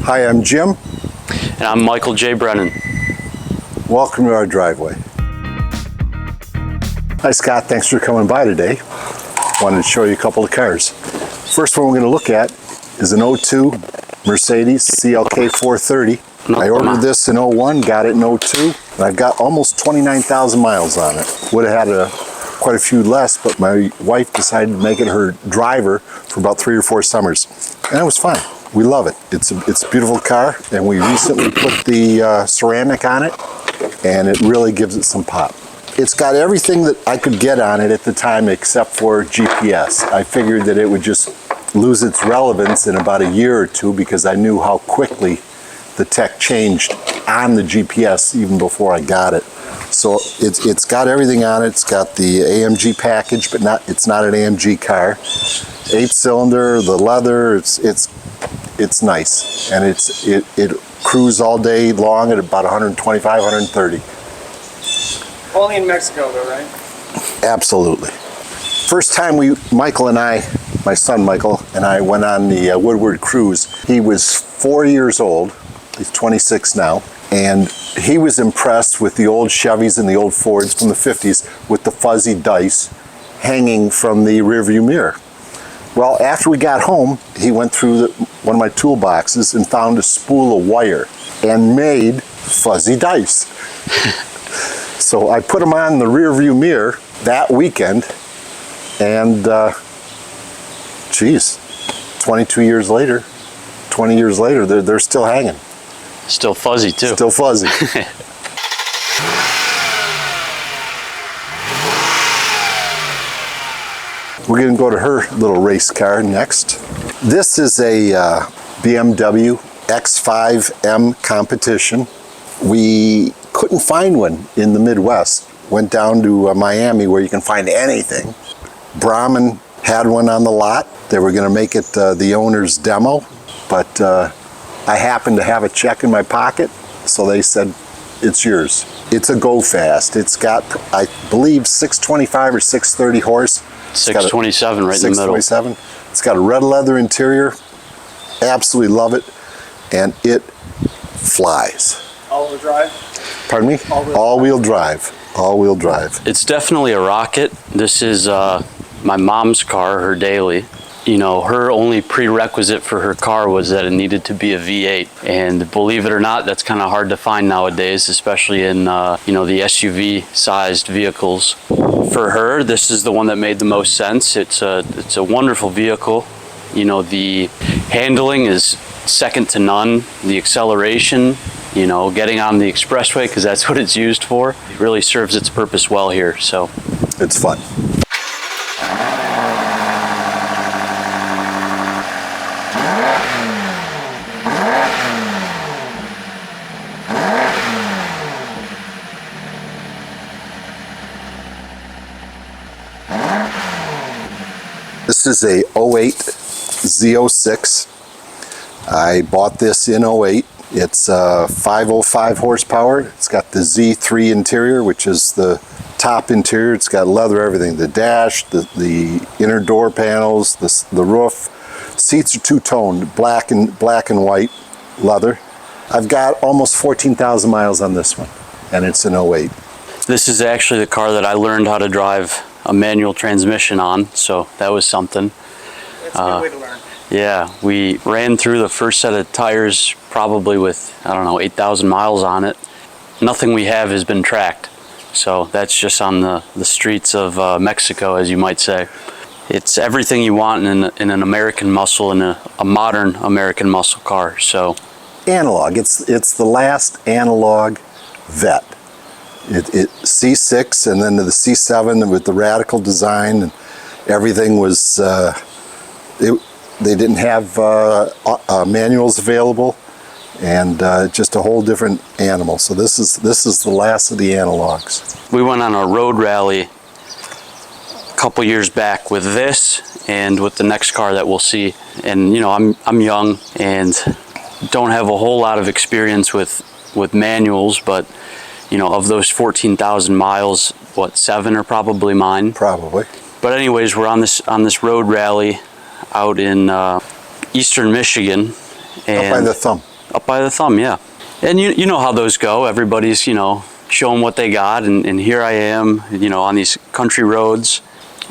Hi, I'm Jim. And I'm Michael J. Brennan. Welcome to our driveway. Hi Scott, thanks for coming by today. Wanted to show you a couple of cars. First one we're going to look at is an 02 Mercedes CLK 430. I ordered this in 01, got it in 02, and I've got almost 29,000 miles on it. Would have had quite a few less, but my wife decided to make it her driver for about 3 or 4 summers, and it was fine. We love it. It's a beautiful car, and we recently put the ceramic on it, and it really gives it some pop. It's got everything that I could get on it at the time except for GPS. I figured that it would just lose its relevance in about a year or two because I knew how quickly the tech changed on the GPS even before I got it. So it's got everything on it. It's got the AMG package, but it's not an AMG car. 8-cylinder, the leather, it's nice, and it cruises all day long at about 125, 130. Only in Mexico though, right? Absolutely. First time Michael and I, my son Michael and I went on the Woodward cruise, he was 4 years old. He's 26 now, and he was impressed with the old Chevys and the old Fords from the 50s with the fuzzy dice hanging from the rearview mirror. Well, after we got home, he went through one of my toolboxes and found a spool of wire and made fuzzy dice. So I put them on the rearview mirror that weekend, and geez, 20 years later, they're still hanging. Still fuzzy too. Still fuzzy. We're going to go to her little race car next. This is a BMW X5M competition. We couldn't find one in the Midwest. Went down to Miami where you can find anything. Brahman had one on the lot. They were going to make it the owner's demo, but I happened to have a check in my pocket, so they said, it's yours. It's a go fast. It's got, I believe, 625 or 630 horse. 627 right in the middle. 627. It's got a red leather interior. Absolutely love it, and it flies. All-wheel drive? Pardon me? All-wheel drive. All-wheel drive. It's definitely a rocket. This is my mom's car, her daily. You know, her only prerequisite for her car was that it needed to be a V8, and believe it or not, that's kind of hard to find nowadays, especially in you know, the SUV-sized vehicles. For her, this is the one that made the most sense. It's a wonderful vehicle. You know, the handling is second to none. The acceleration, you know, getting on the expressway, because that's what it's used for, it really serves its purpose well here. So it's fun. This is a 08 Z06. I bought this in 08. It's 505 horsepower. It's got the Z3 interior, which is the top interior. It's got leather, everything. The dash, the inner door panels, the roof. Seats are two-toned, black and white leather. I've got almost 14,000 miles on this one, and it's an 08. this is actually the car that I learned how to drive a manual transmission on, so that was something. That's a good way to learn. Yeah, we ran through the first set of tires probably with, I don't know, 8,000 miles on it. Nothing we have has been tracked, so that's just on the streets of Mexico, as you might say. It's everything you want in an American muscle, in a modern American muscle car. So analog, it's the last analog Vet. It C6 and then to the C7 with the radical design, and everything was they didn't have manuals available, and just a whole different animal. So this is the last of the analogs. We went on a road rally a couple years back with this and with the next car that we'll see. And you know, I'm young and don't have a whole lot of experience with manuals, but you know, of those 14,000 miles, what, 7 are probably mine? Probably. But anyways, we're on this road rally out in eastern Michigan. And up by the thumb. Up by the thumb, yeah. And you know how those go. Everybody's, you know, showing what they got, and here I am, you know, on these country roads,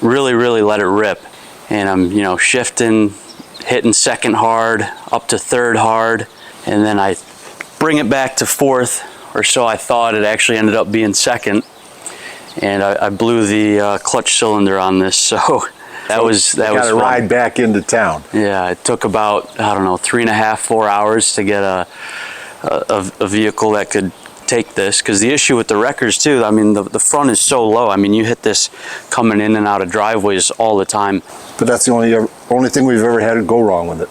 really let it rip. And I'm, you know, shifting, hitting second hard, up to third hard, and then I bring it back to fourth, or so I thought. It actually ended up being second, and I blew the clutch cylinder on this, so that was Got to fun. ride back into town. Yeah, it took about, I don't know, 3.5, 4 hours to get a vehicle that could take this, because the issue with the wreckers too, I mean, the front is so low. I mean, you hit this coming in and out of driveways all the time. But that's the only thing we've ever had to go wrong with it.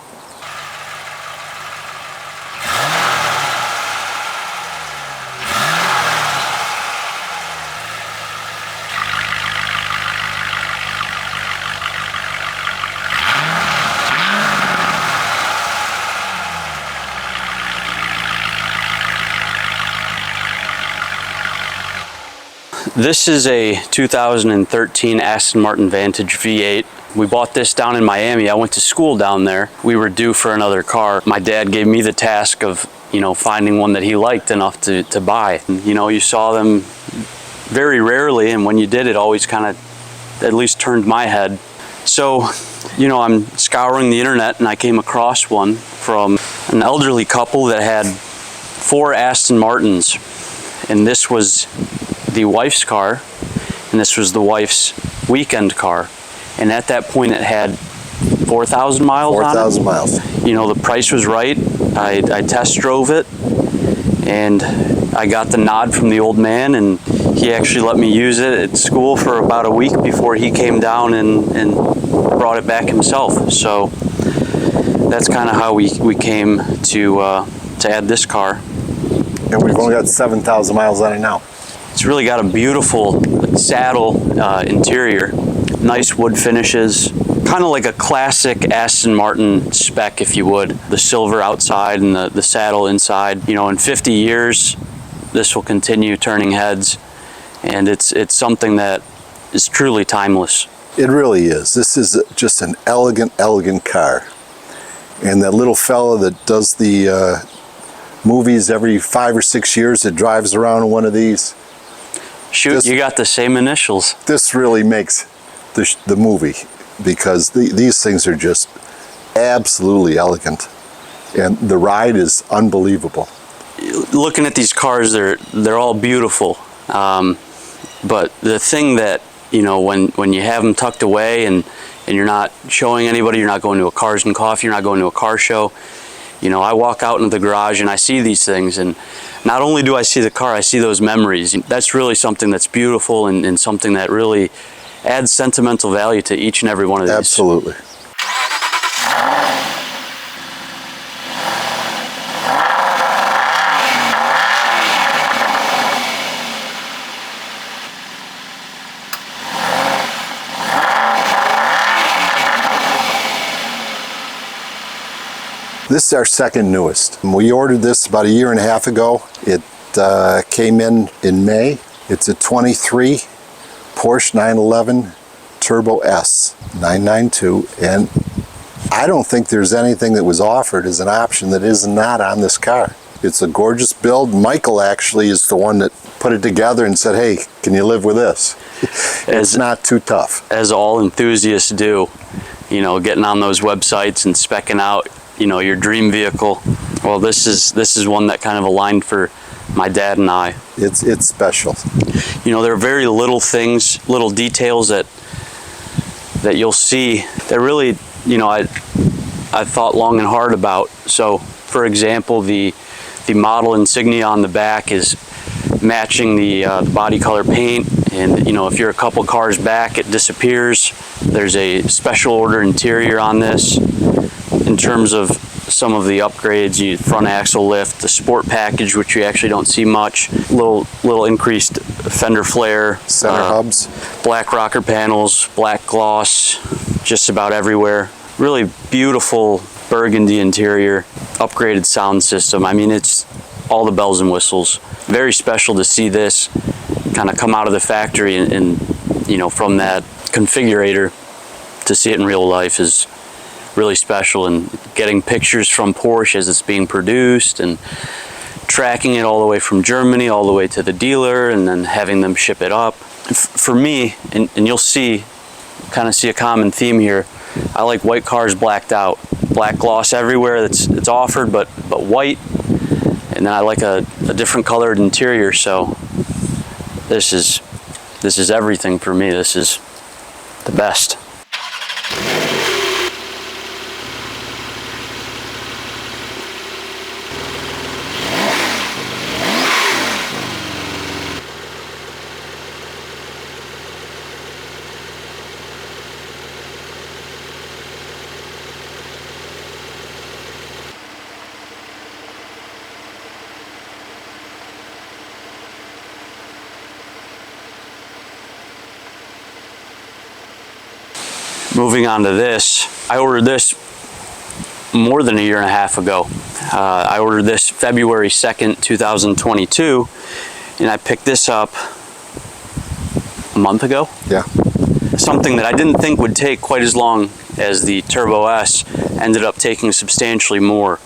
This is a 2013 Aston Martin Vantage V8. We bought this down in Miami. I went to school down there. We were due for another car. My dad gave me the task of, you know, finding one that he liked enough to buy. You know, you saw them very rarely, and when you did, it always kind of at least turned my head. So, you know, I'm scouring the internet and I came across one from an elderly couple that had 4 Aston Martins, and this was the wife's car, and this was the wife's weekend car, and at that point it had 4,000 miles on it. 4,000 miles. You know, the price was right. I test drove it, and I got the nod from the old man, and he actually let me use it at school for about a week before he came down and brought it back himself. So that's kind of how we came to add this car. And we've only got 7,000 miles on it now. It's really got a beautiful saddle interior, nice wood finishes, kind of like a classic Aston Martin spec, if you would. The silver outside and the saddle inside. You know, in 50 years, this will continue turning heads, and it's something that is truly timeless. It really is. This is just an elegant car. And that little fella that does the movies every 5 or 6 years that drives around in one of these. Shoot, you got the same initials. This really makes the movie, because these things are just absolutely elegant, and the ride is unbelievable. Looking at these cars, they're all beautiful, but the thing that, you know, when you have them tucked away and you're not showing anybody, you're not going to a Cars and Coffee, you're not going to a car show. You know, I walk out into the garage and I see these things, and not only do I see the car, I see those memories. That's really something that's beautiful, and something that really adds sentimental value to each and every one of these. Absolutely. This is our second newest. We ordered this about 1.5 years ago. It came in May. It's a 23 Porsche 911 Turbo S 992, and I don't think there's anything that was offered as an option that is not on this car. It's a gorgeous build. Michael actually is the one that put it together and said, hey, can you live with this? It's not too tough. As all enthusiasts do, you know, getting on those websites and specking out, you know, your dream vehicle. Well, this is one that kind of aligned for my dad and I. It's special. You know, there are very little things, little details that you'll see that really, you know, I've thought long and hard about. So, for example, the model insignia on the back is matching the body color paint, and you know, if you're a couple cars back, it disappears. There's a special order interior on this. In terms of some of the upgrades, front axle lift, the sport package, which you actually don't see much, little increased fender flare, center hubs, black rocker panels, black gloss, just about everywhere. Really beautiful burgundy interior, upgraded sound system. I mean, it's all the bells and whistles. Very special to see this kind of come out of the factory, and you know, from that configurator to see it in real life is really special, and getting pictures from Porsche as it's being produced and tracking it all the way from Germany all the way to the dealer and then having them ship it up. For me, and you'll see, kind of see a common theme here, I like white cars blacked out. Black gloss everywhere that's offered, but white. And then I like a different colored interior, so this is everything for me. This is the best. Moving on to this, I ordered this more than a year and a half ago. I ordered this February 2nd, 2022, and I picked this up a month ago. Yeah. Something that I didn't think would take quite as long as the Turbo S ended up taking substantially more.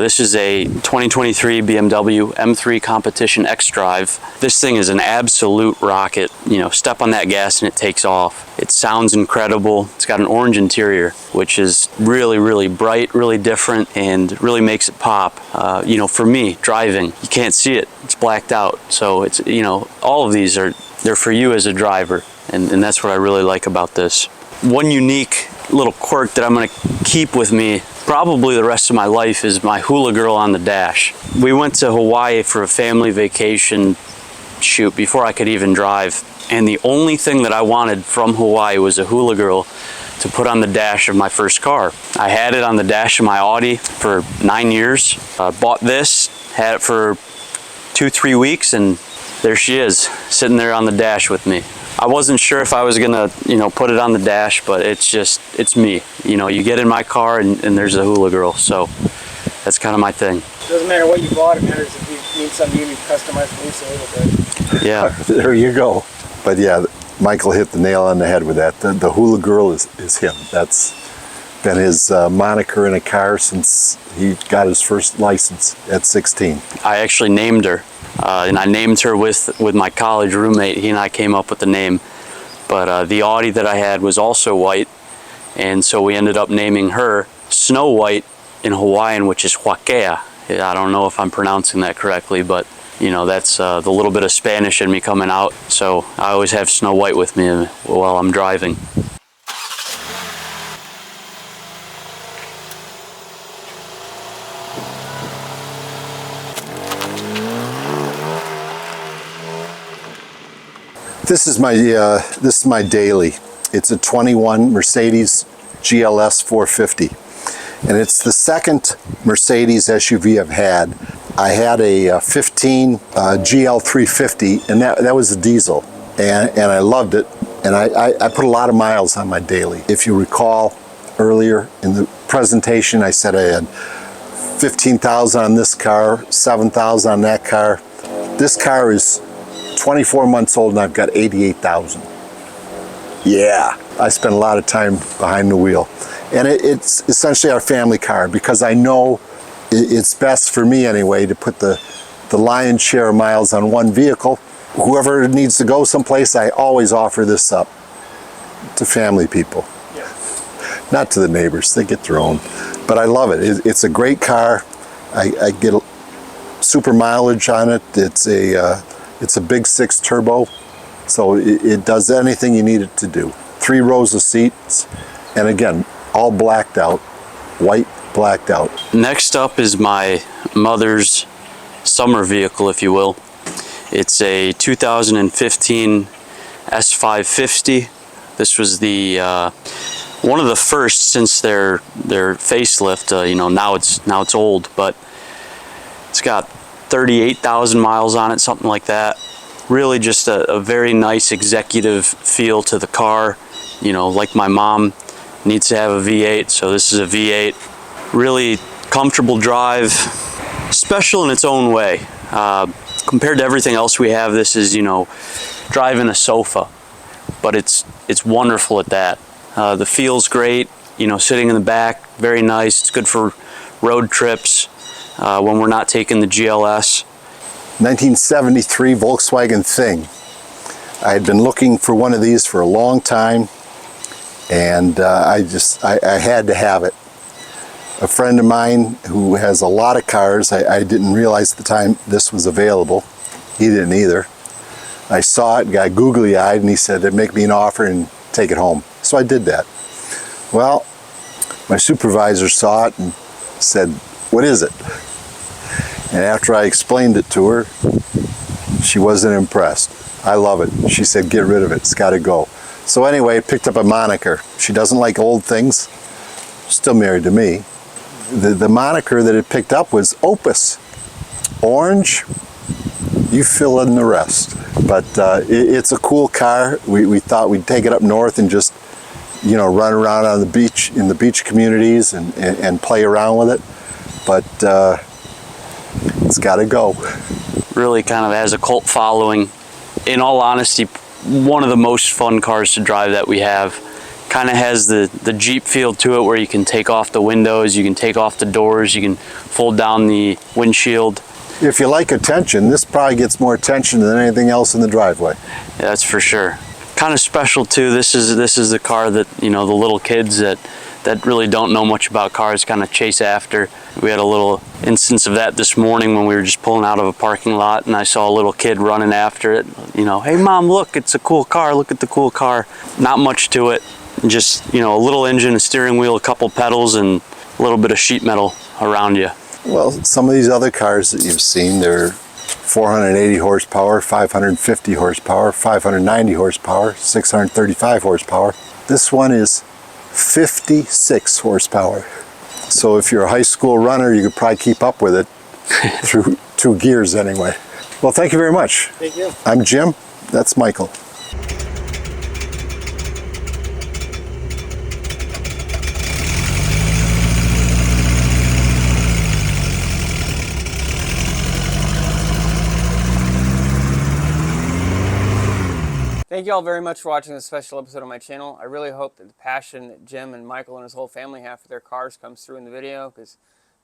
This is a 2023 BMW M3 Competition X-Drive. This thing is an absolute rocket. You know, step on that gas and it takes off. It sounds incredible. It's got an orange interior, which is really, really bright, really different, and really makes it pop. You know, for me, driving, you can't see it. It's blacked out. So it's, you know, all of these they're for you as a driver, and that's what I really like about this. One unique little quirk that I'm going to keep with me probably the rest of my life is my hula girl on the dash. We went to Hawaii for a family vacation shoot before I could even drive, and the only thing that I wanted from Hawaii was a hula girl to put on the dash of my first car. I had it on the dash of my Audi for 9 years. Bought this, had it for 2-3 weeks, and there she is, sitting there on the dash with me. I wasn't sure if I was gonna, you know, put it on the dash, but it's me. You know, you get in my car and there's a hula girl, so that's kind of my thing. Doesn't matter what you bought, it matters if you need something you need customized for Lisa a little bit. Yeah. There you go. But yeah, Michael hit the nail on the head with that. The hula girl is him. That's been his moniker in a car since he got his first license at 16. I actually named her. And I named her with my college roommate. He and I came up with the name. But the Audi that I had was also white, and so we ended up naming her Snow White in Hawaiian, which is Huakea. I don't know if I'm pronouncing that correctly, but you know, that's the little bit of Spanish in me coming out. So I always have Snow White with me while I'm driving. This is my daily. It's a 21 Mercedes GLS 450, and it's the second Mercedes SUV I've had. I had a 15 GL 350, and that was a diesel, and I loved it. And I put a lot of miles on my daily. If you recall earlier in the presentation, I said I had 15,000 on this car, 7,000 on that car. This car is 24 months old and I've got 88,000. Yeah, I spent a lot of time behind the wheel. And it's essentially our family car, because I know it's best for me anyway to put the lion's share of miles on one vehicle. Whoever needs to go someplace, I always offer this up to family people. Yeah. Not to the neighbors, they get their own. But I love it. It's a great car. I get super mileage on it. It's a big 6 turbo, so it does anything you need it to do. 3 rows of seats, and again, all blacked out, white blacked out. Next up is my mother's summer vehicle, if you will. It's a 2015 S550. This was the one of the first since their facelift. You know, now it's old, but it's got 38,000 miles on it, something like that. Really just a very nice executive feel to the car. You know, like my mom needs to have a V8, so this is a V8. Really comfortable drive, special in its own way. Compared to everything else we have, this is, you know, driving a sofa, but it's wonderful at that. The feel's great. you know, sitting in the back, very nice. It's good for road trips when we're not taking the GLS. 1973 Volkswagen Thing. I had been looking for one of these for a long time, and I had to have it. A friend of mine who has a lot of cars, I didn't realize at the time this was available. He didn't either. I saw it, got googly-eyed, and he said, make me an offer and take it home. So I did that. Well, my supervisor saw it and said, what is it? And after I explained it to her, she wasn't impressed. I love it. She said, get rid of it, it's gotta go. So anyway, I picked up a moniker. She doesn't like old things, still married to me. The moniker that it picked up was Opus. Orange, you fill in the rest. But it's a cool car. We thought we'd take it up north and just, you know, run around on the beach, in the beach communities and play around with it. But it's gotta go. Really kind of has a cult following. In all honesty, one of the most fun cars to drive that we have. Kind of has the Jeep feel to it, where you can take off the windows, you can take off the doors, you can fold down the windshield. If you like attention, this probably gets more attention than anything else in the driveway. Yeah, that's for sure. Kind of special too. This is the car that, you know, the little kids that really don't know much about cars kind of chase after. We had a little instance of that this morning when we were just pulling out of a parking lot, and I saw a little kid running after it. You know, hey mom, look, it's a cool car. Look at the cool car. Not much to it. Just, you know, a little engine, a steering wheel, a couple pedals, and a little bit of sheet metal around you. Well, some of these other cars that you've seen, they're 480 horsepower, 550 horsepower, 590 horsepower, 635 horsepower. This one is 56 horsepower. So if you're a high school runner, you could probably keep up with it through 2 gears anyway. Well, thank you very much. Thank you. I'm Jim. That's Michael. Thank you all very much for watching this special episode of my channel. I really hope that the passion that Jim and Michael and his whole family have for their cars comes through in the video, because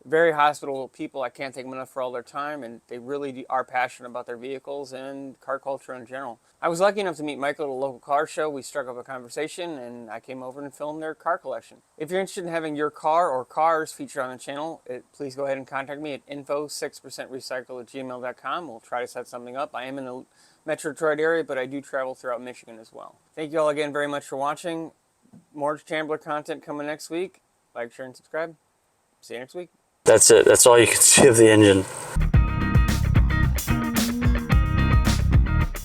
very hospitable people. I can't thank them enough for all their time, and they really are passionate about their vehicles and car culture in general. I was lucky enough to meet Michael at a local car show. We struck up a conversation, and I came over and filmed their car collection. If you're interested in having your car or cars featured on the channel, please go ahead and contact me at info6percentrecycle@gmail.com. We'll try to set something up. I am in the Metro Detroit area, but I do travel throughout Michigan as well. Thank you all again very much for watching. More Chambler content coming next week. Like, share, and subscribe. See you next week. That's it. That's all you can see of the engine.